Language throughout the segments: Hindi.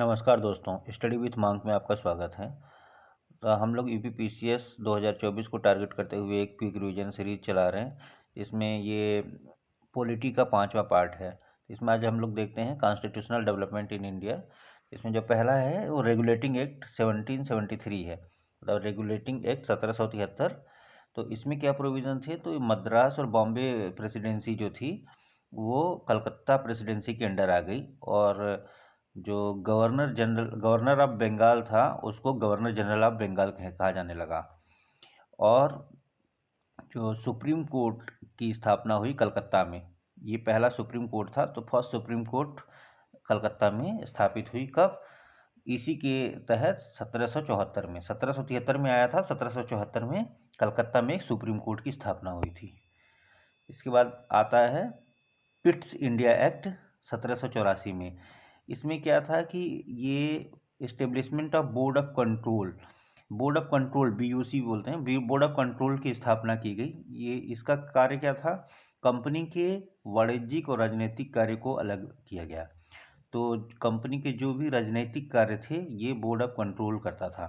नमस्कार दोस्तों, स्टडी विथ मांक में आपका स्वागत है। तो हम लोग यूपीपीसीएस 2024 को टारगेट करते हुए एक क्विक रिवीजन सीरीज चला रहे हैं। इसमें ये पॉलिटी का 5वां पार्ट है। इसमें आज हम लोग देखते हैं कॉन्स्टिट्यूशनल डेवलपमेंट इन इंडिया। इसमें जो पहला है वो रेगुलेटिंग एक्ट 1773 है, मतलब रेगुलेटिंग एक्ट 1773। तो इसमें क्या प्रोविज़न थे, तो मद्रास और बॉम्बे प्रेसिडेंसी जो थी वो कलकत्ता प्रेसिडेंसी के अंडर आ गई, और जो गवर्नर ऑफ बंगाल था उसको गवर्नर जनरल ऑफ बंगाल कहा जाने लगा। और जो सुप्रीम कोर्ट की स्थापना हुई कलकत्ता में, ये पहला सुप्रीम कोर्ट था। तो फर्स्ट सुप्रीम कोर्ट कलकत्ता में स्थापित हुई कब? इसी के तहत 1774 में, 1773 में आया था, 1774 में कलकत्ता में एक सुप्रीम कोर्ट की स्थापना हुई थी। इसके बाद आता है पिट्स इंडिया एक्ट 1784 में। इसमें क्या था कि ये establishment of board of control BUC बोलते हैं, बोर्ड ऑफ कंट्रोल की स्थापना की गई। ये इसका कार्य क्या था? कंपनी के वाणिज्यिक और राजनीतिक कार्य को अलग किया गया। तो कंपनी के जो भी राजनीतिक कार्य थे ये बोर्ड ऑफ कंट्रोल करता था।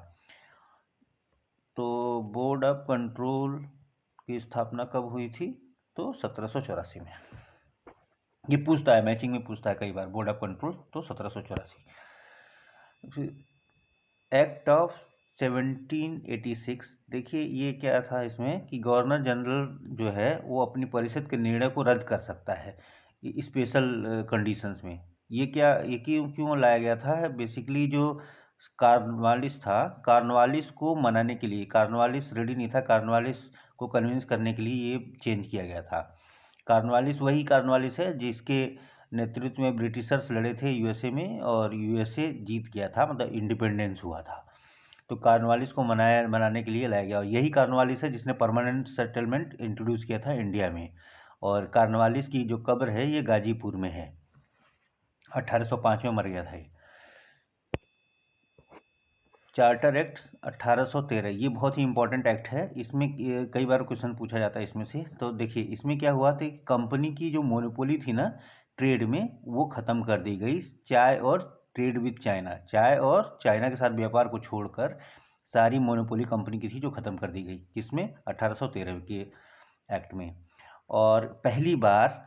तो बोर्ड ऑफ कंट्रोल की स्थापना कब हुई थी? तो 1784 में। ये पूछता है, मैचिंग में पूछता है कई बार, बोर्ड ऑफ कंट्रोल, तो 1784। एक्ट ऑफ 1786, देखिए ये क्या था इसमें कि गवर्नर जनरल जो है वो अपनी परिषद के निर्णय को रद्द कर सकता है स्पेशल कंडीशंस में। ये क्यों लाया गया था? बेसिकली जो कार्नवालिस था, कार्नवालिस को मनाने के लिए, कार्नवालिस रेडी नहीं था, कार्नवालिस को कन्विंस करने के लिए ये चेंज किया गया था। कार्नवालिस वही कार्नवालिस है जिसके नेतृत्व में ब्रिटिशर्स लड़े थे यूएसए में, और यूएसए जीत गया था, मतलब इंडिपेंडेंस हुआ था। तो कार्नवालिस को मनाने के लिए लाया गया, और यही कार्नवालिस है जिसने परमानेंट सेटलमेंट इंट्रोड्यूस किया था इंडिया में। और कार्नवालिस की जो कब्र है ये गाजीपुर में है। 1805 में मर गया था ये। चार्टर एक्ट 1813, ये बहुत ही इंपॉर्टेंट एक्ट है। इसमें कई बार क्वेश्चन पूछा जाता है इसमें से। तो देखिए इसमें क्या हुआ था, कंपनी की जो मोनोपोली थी ना ट्रेड में, वो ख़त्म कर दी गई। चाय और ट्रेड विद चाइना, चाय और चाइना के साथ व्यापार को छोड़कर सारी मोनोपोली कंपनी की थी जो ख़त्म कर दी गई। किसमें? 1813 के एक्ट में। और पहली बार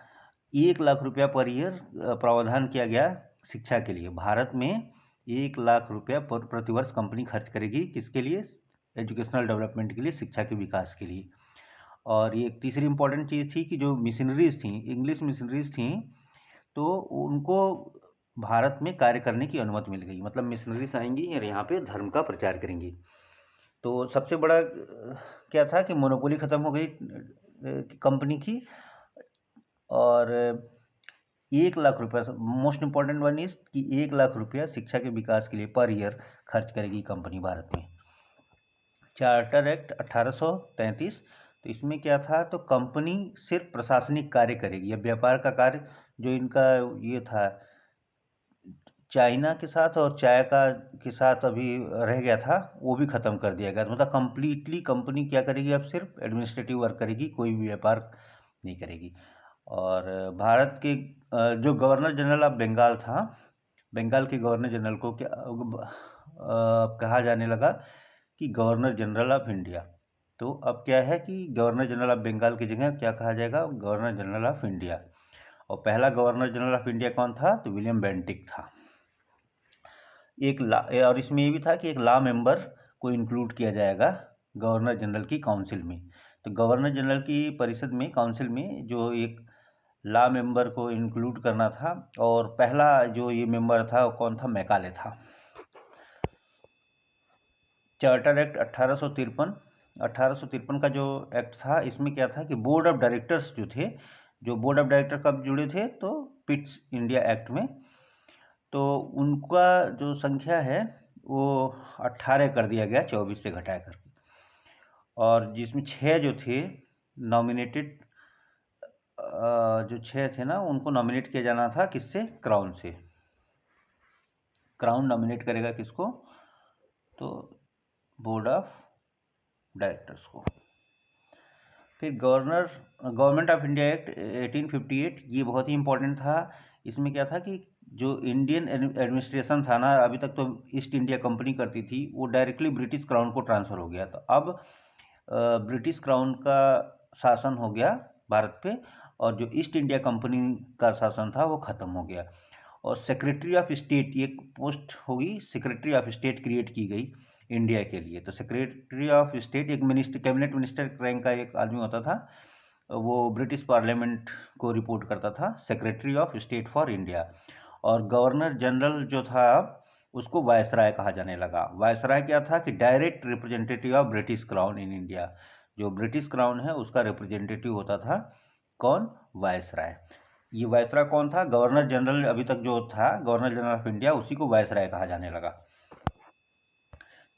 1 लाख रुपया पर ईयर प्रावधान किया गया शिक्षा के लिए। भारत में 1 लाख रुपया प्रतिवर्ष कंपनी खर्च करेगी, किसके लिए? एजुकेशनल डेवलपमेंट के लिए, शिक्षा के विकास के लिए। और ये तीसरी इंपॉर्टेंट चीज़ थी कि जो मिशनरीज थी, इंग्लिश मिशनरीज थी, तो उनको भारत में कार्य करने की अनुमति मिल गई। मतलब मिशनरीज आएंगी और यहाँ पे धर्म का प्रचार करेंगी। तो सबसे बड़ा क्या था कि मोनोपोली ख़त्म हो गई कंपनी की। और 1 लाख रुपया, मोस्ट इंपॉर्टेंट वन इज कि 1 लाख रुपया शिक्षा के विकास के लिए पर ईयर खर्च करेगी कंपनी भारत में। चार्टर एक्ट 1833, तो इसमें क्या था, तो कंपनी सिर्फ प्रशासनिक कार्य करेगी। अब व्यापार का कार्य जो इनका ये था चाइना के साथ और चाय के साथ अभी रह गया था, वो भी ख़त्म कर दिया गया। मतलब कंप्लीटली कंपनी क्या करेगी, अब सिर्फ एडमिनिस्ट्रेटिव वर्क करेगी, कोई भी व्यापार नहीं करेगी। और भारत के जो गवर्नर जनरल ऑफ बंगाल था, बंगाल के गवर्नर जनरल को क्या कहा जाने लगा कि गवर्नर जनरल ऑफ इंडिया। तो अब क्या है कि गवर्नर जनरल ऑफ बंगाल की जगह क्या कहा जाएगा? Governor general of India. और पहला गवर्नर जनरल ऑफ इंडिया कौन था? तो विलियम बेंटिक था। और इसमें ये भी था कि एक लॉ मेंबर को इंक्लूड किया जाएगा गवर्नर जनरल की काउंसिल में। तो गवर्नर जनरल की परिषद में, काउंसिल में, जो एक लॉ मेंबर को इंक्लूड करना था। और पहला जो ये मेंबर था वो कौन था? मैकाले था। चार्टर एक्ट 1853, 1853 का जो एक्ट था, इसमें क्या था कि बोर्ड ऑफ डायरेक्टर्स जो थे, जो बोर्ड ऑफ डायरेक्टर कब जुड़े थे? तो पिट्स इंडिया एक्ट में। तो उनका जो संख्या है वो 18 कर दिया गया, 24 से घटा कर। और जिसमें 6 जो थे नॉमिनेटेड, जो 6 थे ना, उनको नॉमिनेट किया जाना था किससे? क्राउन से। क्राउन नॉमिनेट करेगा किसको? तो बोर्ड ऑफ डायरेक्टर्स को। फिर गवर्नमेंट ऑफ इंडिया एक्ट 1858, ये बहुत ही इंपॉर्टेंट था। इसमें क्या था कि जो इंडियन एडमिनिस्ट्रेशन था ना, अभी तक तो ईस्ट इंडिया कंपनी करती थी, वो डायरेक्टली ब्रिटिश क्राउन को ट्रांसफ़र हो गया। तो अब ब्रिटिश क्राउन का शासन हो गया भारत पे, और जो ईस्ट इंडिया कंपनी का शासन था वो ख़त्म हो गया। और सेक्रेटरी ऑफ स्टेट, एक पोस्ट होगी, सेक्रेटरी ऑफ स्टेट क्रिएट की गई इंडिया के लिए। तो सेक्रेटरी ऑफ स्टेट एक मिनिस्टर, कैबिनेट मिनिस्टर रैंक का एक आदमी होता था, वो ब्रिटिश पार्लियामेंट को रिपोर्ट करता था, secretary of state for India. और गवर्नर जनरल जो था उसको वायसराय कहा जाने लगा। वायसराय क्या था कि direct representative of British crown in India, जो ब्रिटिश क्राउन है उसका रिप्रेजेंटेटिव होता था कौन? वायसराय। ये वायसराय कौन था? गवर्नर जनरल अभी तक जो था, गवर्नर जनरल ऑफ इंडिया, उसी को वायसराय कहा जाने लगा।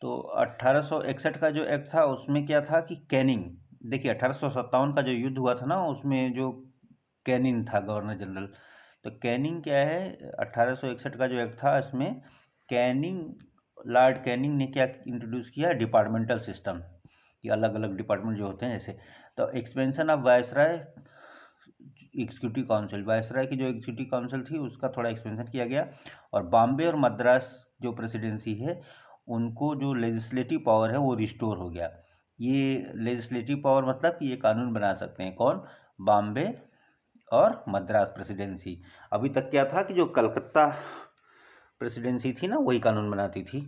तो 1861 का जो एक्ट था उसमें क्या था कि कैनिंग, देखिए 1857 का जो युद्ध हुआ था ना, उसमें जो कैनिंग था गवर्नर जनरल, तो कैनिंग क्या है, 1861 का जो एक्ट था इसमें कैनिंग, लॉर्ड कैनिंग ने क्या इंट्रोड्यूस किया? डिपार्टमेंटल सिस्टम, कि अलग अलग डिपार्टमेंट जो होते हैं जैसे, तो expansion of viceroy executive council, viceroy की जो एग्जीक्यूटिव काउंसिल थी उसका थोड़ा एक्सपेंशन किया गया। और बॉम्बे और मद्रास जो प्रेसिडेंसी है उनको जो लेजिस्लेटिव पावर है वो रिस्टोर हो गया। ये लेजिस्लेटिव पावर मतलब कि ये कानून बना सकते हैं कौन? बॉम्बे और मद्रास प्रेसिडेंसी। अभी तक क्या था कि जो कलकत्ता प्रेसिडेंसी थी ना वही कानून बनाती थी,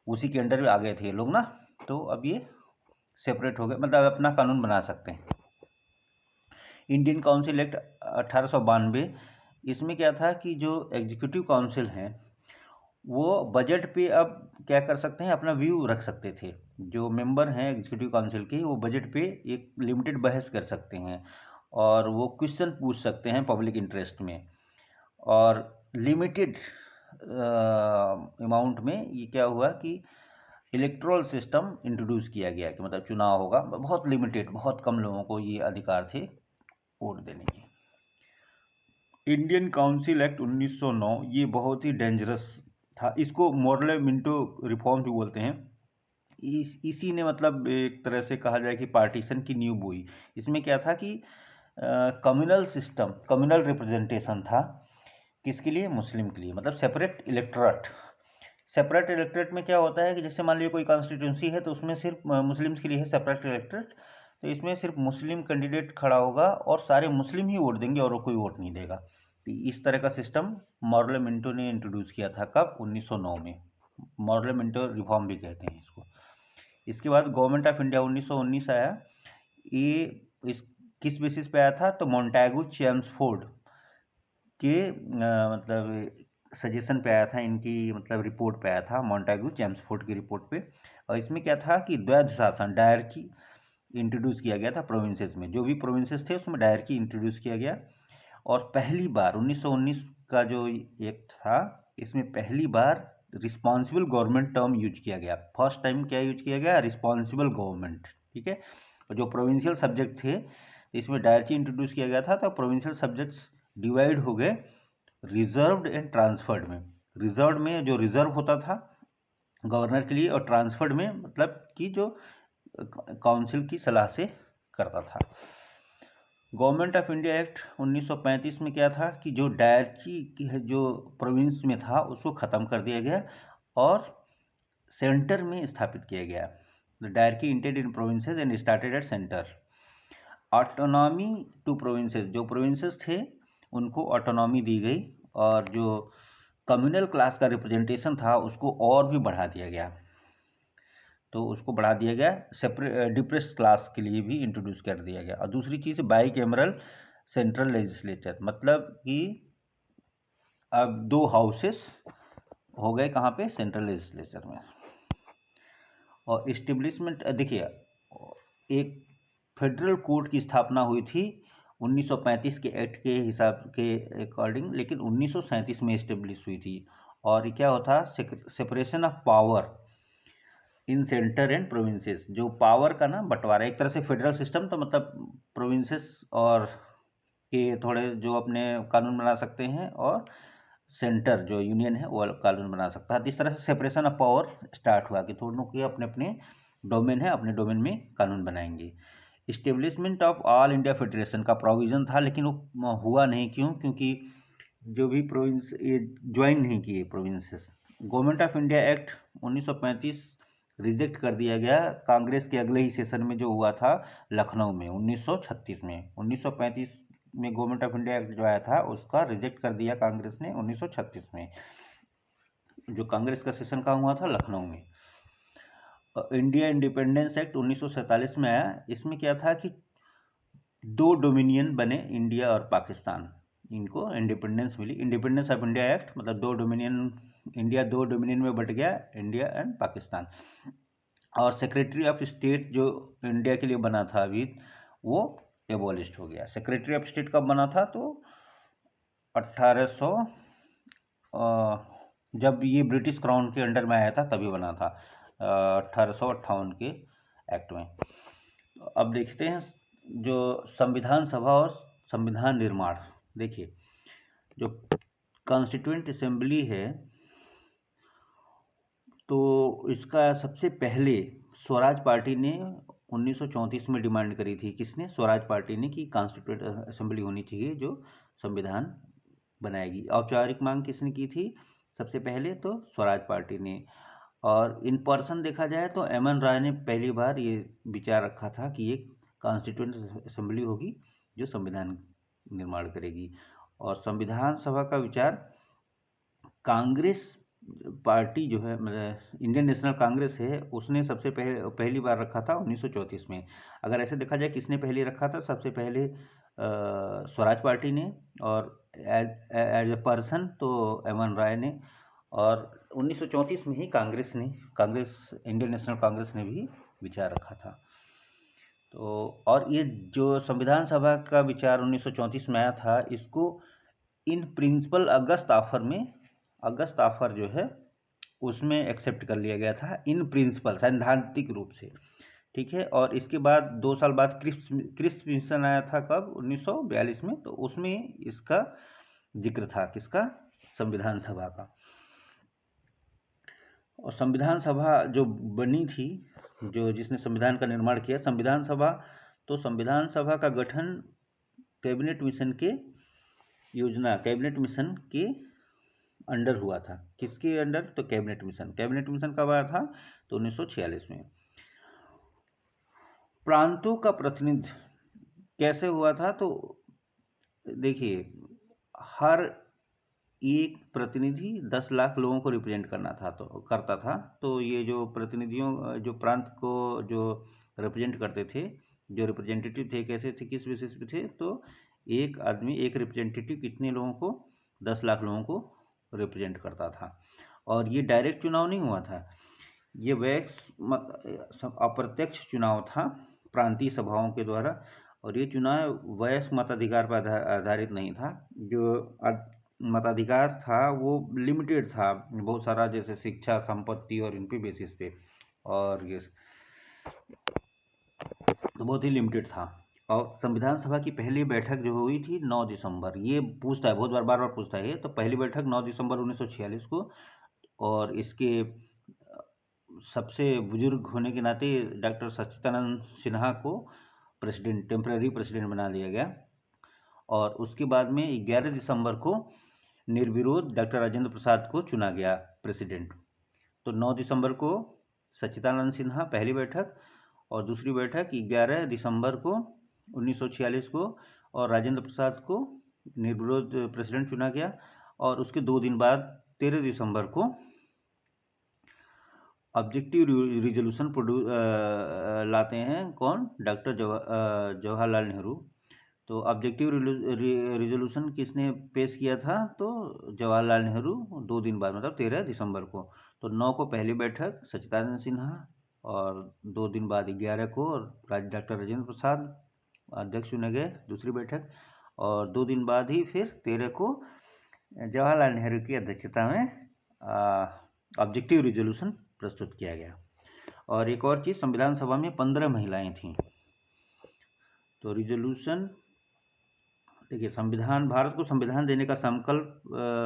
उसी के अंडर में आ गए थे ये लोग ना। तो अब ये सेपरेट हो गए, मतलब अपना कानून बना सकते हैं। इंडियन काउंसिल एक्ट 1892, इसमें क्या था कि जो एग्जीक्यूटिव काउंसिल हैं वो बजट पे अब क्या कर सकते हैं? अपना व्यू रख सकते थे। जो मेंबर हैं एग्जीक्यूटिव काउंसिल के, वो बजट पे एक लिमिटेड बहस कर सकते हैं, और वो क्वेश्चन पूछ सकते हैं पब्लिक इंटरेस्ट में। और लिमिटेड अमाउंट में ये क्या हुआ कि इलेक्ट्रल सिस्टम इंट्रोड्यूस किया गया, कि मतलब चुनाव होगा, बहुत लिमिटेड, बहुत कम लोगों को ये अधिकार थे वोट देने के। इंडियन काउंसिल एक्ट 1909, ये बहुत ही डेंजरस था, इसको मॉडल मिंटो रिफॉर्म भी बोलते हैं। इसी ने मतलब एक तरह से कहा जाए कि पार्टीशन की नींव बोई। इसमें क्या था कि कम्युनल सिस्टम, कम्युनल रिप्रेजेंटेशन था, किसके लिए? मुस्लिम के लिए, मतलब सेपरेट इलेक्टोरेट। सेपरेट इलेक्टोरेट में क्या होता है कि जैसे मान लीजिए कोई कॉन्स्टिट्यूंसी है तो उसमें सिर्फ मुस्लिम्स के लिए है सेपरेट इलेक्टोरेट, तो इसमें सिर्फ मुस्लिम कैंडिडेट खड़ा होगा और सारे मुस्लिम ही वोट देंगे और वो कोई वोट नहीं देगा। तो इस तरह का सिस्टम मॉडल मिंटो ने इंट्रोड्यूस किया था, कब? 1909 में। मॉडल मिंटो रिफॉर्म भी कहते हैं इसको। इसके बाद गवर्नमेंट ऑफ इंडिया 1919 आया। ये इस किस बेसिस पे आया था? तो मोंटेगू चेम्सफोर्ड के मतलब सजेशन पे आया था, इनकी मतलब रिपोर्ट पे आया था, मोंटेगू चेम्सफोर्ड की रिपोर्ट पे। और इसमें क्या था कि द्वैध शासन, डायरकी इंट्रोड्यूस किया गया था प्रोविंसेस में, जो भी प्रोविंसेस थे उसमें डायरकी इंट्रोड्यूस किया गया। और पहली बार 1919 का जो एक्ट था, इसमें पहली बार रिस्पॉन्सिबल गवर्नमेंट टर्म यूज किया गया। फर्स्ट टाइम क्या यूज किया गया? रिस्पॉन्सिबल गवर्नमेंट, ठीक है। और जो प्रोविंशियल सब्जेक्ट थे इसमें डायरेक्टली इंट्रोड्यूस किया गया था, तो प्रोविंशियल सब्जेक्ट्स डिवाइड हो गए रिजर्व्ड एंड ट्रांसफर्ड में। रिजर्व में जो रिजर्व होता था गवर्नर के लिए, और ट्रांसफर्ड में मतलब कि जो काउंसिल की सलाह से करता था। गवर्नमेंट ऑफ इंडिया एक्ट 1935 में क्या था कि जो डायरकी जो प्रोविंस में था उसको ख़त्म कर दिया गया और सेंटर में स्थापित किया गया। The dyarchy ended in provinces and started at centre. Autonomy to provinces, जो प्रोविंसेस थे उनको ऑटोनॉमी दी गई, और जो कम्युनल क्लास का रिप्रेजेंटेशन था उसको और भी बढ़ा दिया गया। तो उसको बढ़ा दिया गया, सेपरेट डिप्रेस्ड क्लास के लिए भी इंट्रोड्यूस कर दिया गया। और दूसरी चीज़ बाई कैमरल सेंट्रल लेजिस्लेचर, मतलब कि अब दो हाउसेस हो गए कहाँ पे? सेंट्रल लेजिस्लेचर में। और इस्टेब्लिशमेंट, देखिए एक फेडरल कोर्ट की स्थापना हुई थी 1935 के एक्ट के हिसाब के अकॉर्डिंग, लेकिन 1937 में इस्टेब्लिश हुई थी। और क्या होता? Separation of power in centre and provinces, जो पावर का ना बंटवारा, एक तरह से फेडरल सिस्टम, तो मतलब प्रोविंसेस और के थोड़े जो अपने कानून बना सकते हैं, और सेंटर जो यूनियन है वो कानून बना सकता है। इस तरह से सेपरेशन ऑफ पावर स्टार्ट हुआ कि दोनों के अपने अपने डोमेन है, अपने डोमेन में कानून बनाएंगे। Establishment of all India federation का प्रोविज़न था, लेकिन वो हुआ नहीं। क्यों? क्योंकि जो भी प्रोविंस ये ज्वाइन नहीं किए provinces. Government of India act 1935 reject कर दिया गया कांग्रेस के अगले ही सेशन में जो हुआ था लखनऊ में 1936 में। 1935 में गवर्नमेंट ऑफ इंडिया एक्ट जो आया था उसका रिजेक्ट कर दिया कांग्रेस ने 1936 में, जो कांग्रेस का सेशन कहाँ हुआ था, लखनऊ में। इंडिया इंडिपेंडेंस एक्ट 1947 में आया। इसमें क्या था कि दो डोमिनियन बने, इंडिया और पाकिस्तान, इनको इंडिपेंडेंस मिली। इंडिपेंडेंस ऑफ इंडिया एक्ट मतलब दो डोमिनियन, इंडिया दो डोमिनियन में बट गया, इंडिया एंड पाकिस्तान। और सेक्रेटरी ऑफ स्टेट जो इंडिया के लिए बना था अभी, वो एबॉलिश हो गया। सेक्रेटरी ऑफ स्टेट कब बना था, तो 1800 जब ये ब्रिटिश क्राउन के अंडर में आया था तभी बना था, 1858 के एक्ट में। अब देखते हैं जो संविधान सभा और संविधान निर्माण। देखिए जो कॉन्स्टिट्यूएंट असेंबली है, तो इसका सबसे पहले स्वराज पार्टी ने 1934 में डिमांड करी थी। किसने, स्वराज पार्टी ने, कि कॉन्स्टिट्यूएंट असेंबली होनी चाहिए जो संविधान बनाएगी। औपचारिक मांग किसने की थी, सबसे पहले तो स्वराज पार्टी ने। और इन पर्सन देखा जाए तो एम.एन. राय ने पहली बार ये विचार रखा था कि ये कॉन्स्टिट्यूएंट असेंबली होगी जो संविधान निर्माण करेगी। और संविधान सभा का विचार कांग्रेस पार्टी जो है, मतलब इंडियन नेशनल कांग्रेस है, उसने सबसे पहली बार रखा था 1934 में। अगर ऐसे देखा जाए किसने पहले रखा था, सबसे पहले स्वराज पार्टी ने, और एज ए पर्सन तो एम.एन. राय ने। और 1934 में ही कांग्रेस इंडियन नेशनल कांग्रेस ने भी विचार रखा था। तो और ये जो संविधान सभा का विचार 1934 में आया था, इसको इन प्रिंसिपल अगस्त ऑफर जो है उसमें एक्सेप्ट कर लिया गया था, इन प्रिंसिपल सैद्धांतिक रूप से, ठीक है। और इसके बाद 2 साल बाद क्रिप्स मिशन आया था, कब, 1942 में। तो उसमें इसका जिक्र था, किसका, संविधान सभा का। और संविधान सभा जो बनी थी, जो जिसने संविधान का निर्माण किया, संविधान सभा, तो संविधान सभा का गठन कैबिनेट मिशन के अंडर हुआ था। किसके अंडर, तो कैबिनेट मिशन कब आया था, तो 1946 में। प्रांतों का प्रतिनिधि कैसे हुआ था, तो देखिए हर एक प्रतिनिधि 10 लाख लोगों को रिप्रेजेंट करता था। तो ये जो प्रतिनिधियों, जो प्रांत को जो रिप्रेजेंट करते थे, जो रिप्रेजेंटेटिव थे, कैसे थे, किस बेसिस पे थे, तो एक आदमी, एक रिप्रेजेंटेटिव कितने लोगों को, 10 लाख लोगों को रिप्रेजेंट करता था। और ये डायरेक्ट चुनाव नहीं हुआ था, ये अप्रत्यक्ष चुनाव था प्रांतीय सभाओं के द्वारा। और ये चुनाव वयस्क मताधिकार पर आधारित नहीं था। जो मताधिकार था वो लिमिटेड था, बहुत सारा, जैसे शिक्षा, संपत्ति और इनके बेसिस पे, और ये तो बहुत ही लिमिटेड था। और संविधान सभा की पहली बैठक जो हुई थी 9 दिसंबर, ये पूछता है, बहुत बार बार पूछता है ये, तो पहली बैठक 9 दिसंबर 1946 को। और इसके सबसे बुजुर्ग होने के नाते डॉक्टर सच्चिदानंद सिन्हा को टेम्पररी प्रेसिडेंट बना दिया गया। और उसके बाद में 11 दिसंबर को निर्विरोध डॉक्टर राजेंद्र प्रसाद को चुना गया प्रेसिडेंट। तो 9 दिसंबर को सच्चिदानंद सिन्हा पहली बैठक, और दूसरी बैठक 11 दिसंबर को 1946 को, और राजेंद्र प्रसाद को निर्विरोध प्रेसिडेंट चुना गया। और उसके 2 दिन बाद 13 दिसंबर को ऑब्जेक्टिव रिजोल्यूशन लाते हैं, कौन, डॉक्टर जवाहरलाल नेहरू। तो ऑब्जेक्टिव रिजोल्यूशन किसने पेश किया था, तो जवाहरलाल नेहरू, 2 दिन बाद, मतलब 13 दिसंबर को। तो 9 को पहली बैठक सच्चिदानंद सिन्हा, और 2 दिन बाद 11 को डॉक्टर राजेंद्र प्रसाद अध्यक्ष चुने गए दूसरी बैठक। और 2 दिन बाद ही फिर 13 को जवाहरलाल नेहरू की अध्यक्षता में ऑब्जेक्टिव रिजोल्यूशन प्रस्तुत किया गया। और एक और चीज़, संविधान सभा में 15 महिलाएं थीं। तो रिजोल्यूशन, देखिए भारत को संविधान देने का संकल्प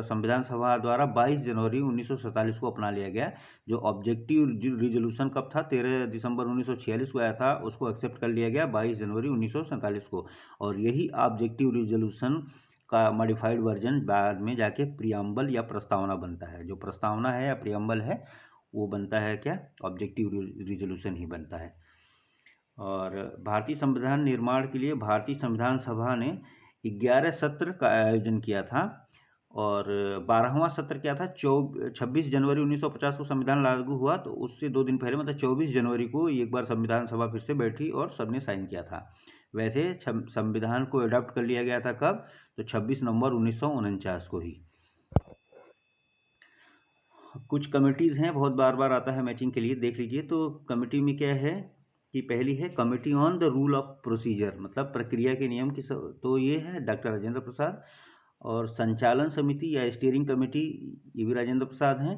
संविधान सभा द्वारा 22 जनवरी 1947 को अपना लिया गया। जो ऑब्जेक्टिव रिजोल्यूशन कब था, 13 दिसंबर 1946 को आया था, उसको एक्सेप्ट कर लिया गया 22 जनवरी 1947 को। और यही ऑब्जेक्टिव रिजोल्यूशन का मॉडिफाइड वर्जन बाद में जाके प्रियम्बल या प्रस्तावना बनता है। जो प्रस्तावना है या प्रियम्बल है वो बनता है क्या, ऑब्जेक्टिव रिजोल्यूशन ही बनता है। और भारतीय संविधान निर्माण के लिए भारतीय संविधान सभा ने 11 सत्र का आयोजन किया था और 12वां सत्र क्या था, 26 जनवरी 1950 को संविधान लागू हुआ, तो उससे 2 दिन पहले मतलब 24 जनवरी को एक बार संविधान सभा फिर से बैठी और सबने साइन किया था। वैसे संविधान को अडॉप्ट कर लिया गया था कब, तो 26 नवंबर 1949 को ही। कुछ कमिटीज़ हैं, बहुत बार बार आता है मैचिंग के लिए, देख लीजिए। तो कमिटी में क्या है कि पहली है committee on the rule of procedure, मतलब प्रक्रिया के नियम की, तो ये है डॉक्टर राजेंद्र प्रसाद। और संचालन समिति या स्टीयरिंग कमेटी ये भी राजेंद्र प्रसाद हैं।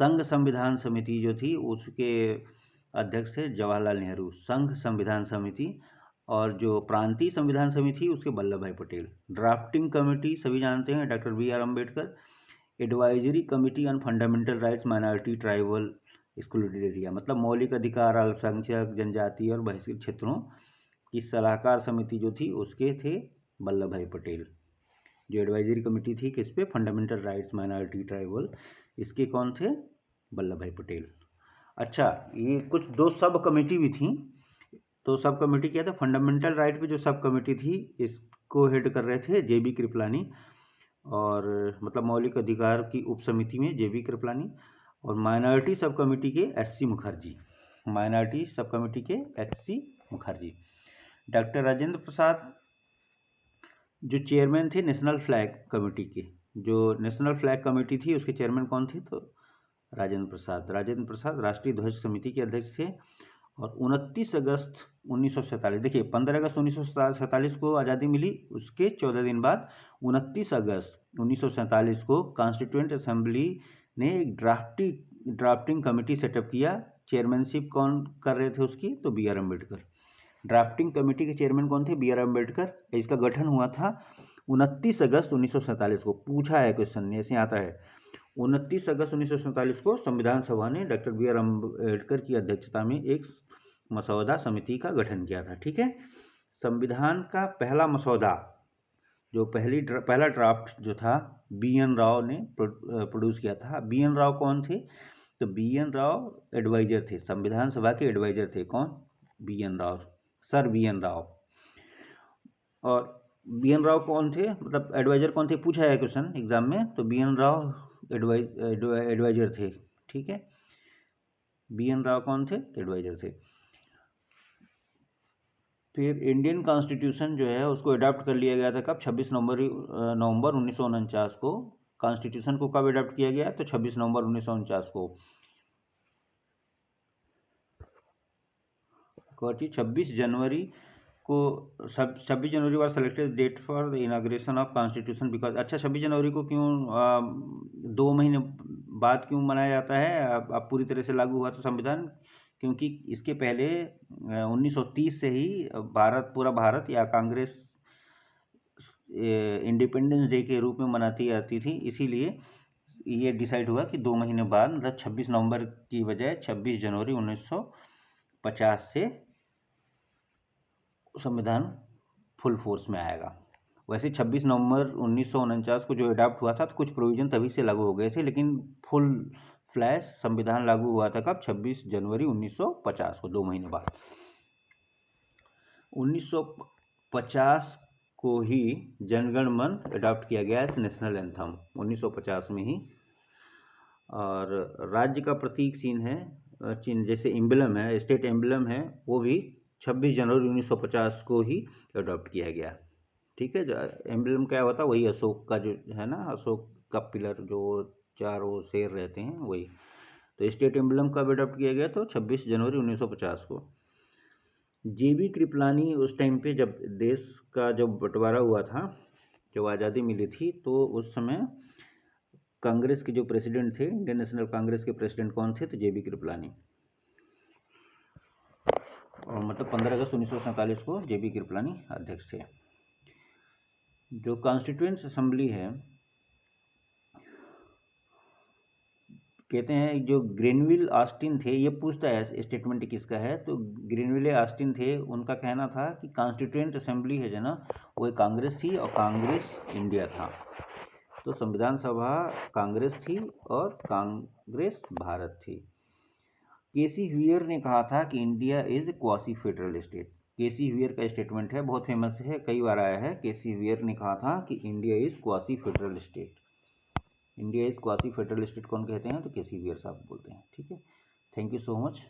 संघ संविधान समिति जो थी उसके अध्यक्ष थे जवाहरलाल नेहरू, संघ संविधान समिति। और जो प्रांतीय संविधान समिति उसके वल्लभ भाई पटेल। ड्राफ्टिंग कमेटी सभी जानते हैं doctor BR Ambedkar. Advisory committee on fundamental rights minority tribal excluded area, मतलब मौलिक अधिकार अल्पसंख्यक जनजातीय और बहिष्कृत क्षेत्रों की सलाहकार समिति जो थी उसके थे वल्लभ भाई पटेल। जो एडवाइजरी कमेटी थी किस पे, फंडामेंटल राइट्स माइनॉरिटी ट्राइबल, इसके कौन थे, वल्लभ भाई पटेल। अच्छा, ये कुछ 2 सब कमेटी भी थी। तो सब कमेटी क्या था, फंडामेंटल राइट पे जो सब कमेटी थी इसको हेड कर रहे थे JB कृपलानी, और मतलब मौलिक अधिकार की उप समिति में JB कृपलानी। और माइनॉरिटी सब कमेटी के SC Mukherjee, minority sub committee के SC मुखर्जी। डॉक्टर राजेंद्र प्रसाद जो चेयरमैन थे नेशनल फ्लैग कमेटी के, जो नेशनल फ्लैग कमेटी थी उसके चेयरमैन कौन थे, तो राजेंद्र प्रसाद। राजेंद्र प्रसाद राष्ट्रीय ध्वज समिति के अध्यक्ष थे। और 29 अगस्त 1947, देखिए 15 अगस्त 1947 को आज़ादी मिली, उसके 14 दिन बाद 29 अगस्त 1947 को कॉन्स्टिट्यूएंट असेंबली ने एक ड्राफ्टिंग कमेटी सेटअप किया। चेयरमैनशिप कौन कर रहे थे उसकी, तो BR अम्बेडकर। ड्राफ्टिंग कमेटी के चेयरमैन कौन थे, BR अम्बेडकर। इसका गठन हुआ था 29 अगस्त 1947 को। पूछा है क्वेश्चन, ऐसे आता है। 29 अगस्त 1947 को संविधान सभा ने डॉक्टर BR अम्बेडकर की अध्यक्षता में एक मसौदा समिति का गठन किया था। ठीक है, संविधान का पहला मसौदा जो पहला ड्राफ्ट जो था BN राव ने प्रोड्यूस किया था। BN राव कौन थे, तो BN राव एडवाइजर थे, संविधान सभा के एडवाइजर थे। कौन, BN Rao, sir BN Rao. और BN राव कौन थे, मतलब एडवाइजर कौन थे, पूछा है क्वेश्चन एग्जाम में, तो BN राव एडवाइजर थे। ठीक है, BN राव कौन थे, एडवाइजर थे। फिर इंडियन कॉन्स्टिट्यूशन जो है उसको अडॉप्ट कर लिया गया था कब, 26 नवंबर 1949 को। कॉन्स्टिट्यूशन को कब अडॉप्ट किया गया, तो 26 नवंबर 1949 को। 26 जनवरी को, 26 January was selected date for the inauguration of constitution because, अच्छा 26 जनवरी को क्यों 2 महीने बाद क्यों मनाया जाता है, अब पूरी तरह से लागू हुआ था संविधान, क्योंकि इसके पहले 1930 से ही पूरा भारत या कांग्रेस इंडिपेंडेंस डे के रूप में मनाती जाती थी, इसीलिए ये डिसाइड हुआ कि 2 महीने बाद, मतलब 26 नवंबर की बजाय 26 जनवरी 1950 से संविधान फुल फोर्स में आएगा। वैसे 26 नवंबर 1949 को जो अडॉप्ट हुआ था तो कुछ प्रोविजन तभी से लागू हो गए थे, लेकिन फुल फ्लैश संविधान लागू हुआ था कब, 26 जनवरी 1950 को, 2 महीने बाद। 1950 को ही जनगण मन अडॉप्ट किया गया है, नेशनल एंथम 1950 में ही। और राज्य का प्रतीक चिन्ह है, चिन्ह जैसे एम्बलम है, स्टेट एम्बलम है, वो भी 26 जनवरी 1950 को ही अडॉप्ट किया गया। ठीक है, जो एम्बलम क्या होता है, वही अशोक का जो है ना, अशोक का पिलर जो चारों शेर रहते हैं वही। तो स्टेट एम्बलम कब अडॉप्ट किया गया, तो 26 जनवरी 1950 को। JB कृपलानी उस टाइम पे जब देश का जब बंटवारा हुआ था, जब आज़ादी मिली थी, तो उस समय कांग्रेस के जो प्रेसिडेंट थे, इंडियन नेशनल कांग्रेस के प्रेसिडेंट कौन थे, तो JB कृपलानी। और मतलब 15 अगस्त 1947 को JB कृपलानी अध्यक्ष थे। जो कॉन्स्टिट्यूएंट असेंबली है कहते हैं जो ग्रेनविल ऑस्टिन थे, ये पूछता है स्टेटमेंट किसका है, तो ग्रेनविल ऑस्टिन थे, उनका कहना था कि कॉन्स्टिट्यूएंट असेंबली है जो ना, वो कांग्रेस थी और कांग्रेस इंडिया था। तो संविधान सभा कांग्रेस थी और कांग्रेस भारत थी। केसी ह्यूयर ने कहा था कि India is quasi federal state. K C Wheare का स्टेटमेंट है, बहुत फेमस है, कई बार आया है। केसी ह्यूयर ने कहा था कि India is quasi federal state. India is quasi federal state कौन कहते हैं, तो केसी ह्यूयर साहब बोलते हैं। ठीक है, थैंक यू सो मच।